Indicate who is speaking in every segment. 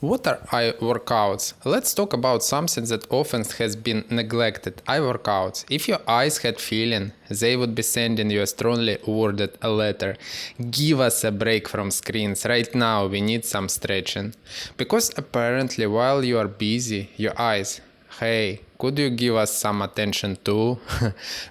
Speaker 1: What are eye workouts? Let's talk about something that often has been neglected, eye workouts. If your eyes had feeling, they would be sending you a strongly worded letter. Give us a break from screens. Right now we need some stretching. Because apparently while you are busy, your eyes, hey, could you give us some attention too?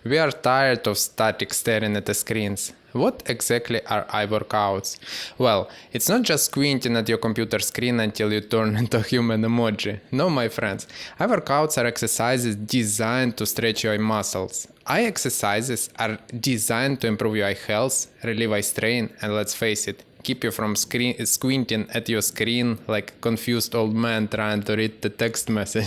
Speaker 1: We are tired of static staring at the screens. What exactly are eye workouts? Well, it's not just squinting at your computer screen until you turn into a human emoji. No, my friends. Eye workouts are exercises designed to stretch your eye muscles. Eye exercises are designed to improve your eye health, relieve eye strain, and let's face it, keep you from squinting at your screen like a confused old man trying to read the text message.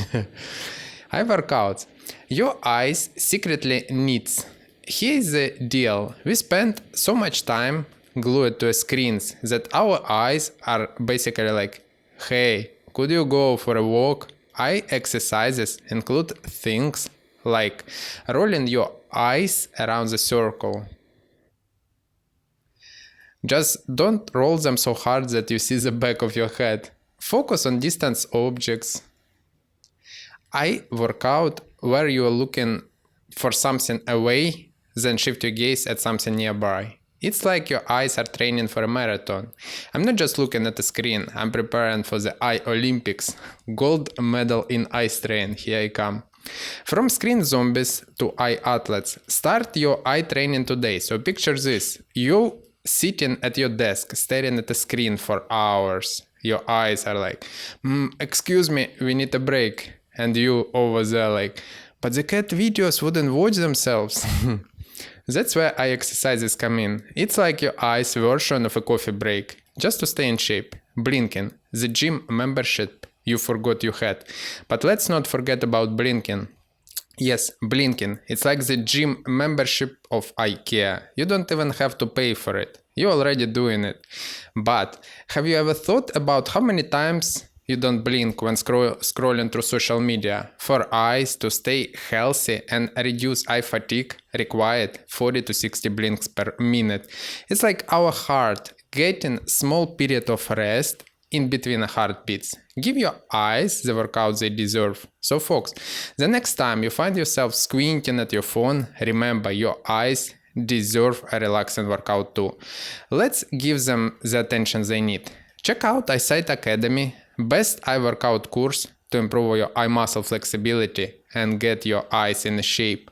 Speaker 1: Eye workouts. Your eyes secretly needs. Here's the deal. We spend so much time glued to screens that our eyes are basically like, hey, could you go for a walk? Eye exercises include things like rolling your eyes around the circle. Just don't roll them so hard that you see the back of your head. Focus on distant objects. Eye workout where you are looking for something away, then shift your gaze at something nearby. It's like your eyes are training for a marathon. I'm not just looking at the screen, I'm preparing for the Eye Olympics. Gold medal in eye strain, here I come. From screen zombies to eye athletes, start your eye training today. So picture this, you sitting at your desk, staring at the screen for hours. Your eyes are like, excuse me, we need a break. And you over there like, but the cat videos wouldn't watch themselves. That's where eye exercises come in. It's like your eyes' version of a coffee break, just to stay in shape. Blinking, the gym membership you forgot you had. But let's not forget about blinking. Yes, blinking. It's like the gym membership of IKEA. You don't even have to pay for it. You're already doing it. But have you ever thought about how many times you don't blink when scrolling through social media? For eyes to stay healthy and reduce eye fatigue required 40 to 60 blinks per minute. It's like our heart getting small period of rest in between heartbeats. Give your eyes the workout they deserve. So folks, the next time you find yourself squinting at your phone, remember your eyes deserve a relaxing workout too. Let's give them the attention they need. Check out Eyesight Academy, best eye workout course to improve your eye muscle flexibility and get your eyes in shape.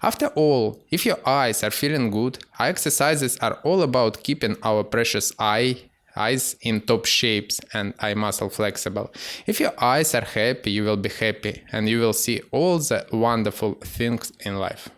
Speaker 1: After all, if your eyes are feeling good, eye exercises are all about keeping our precious eyes in top shapes and eye muscle flexible. If your eyes are happy, you will be happy and you will see all the wonderful things in life.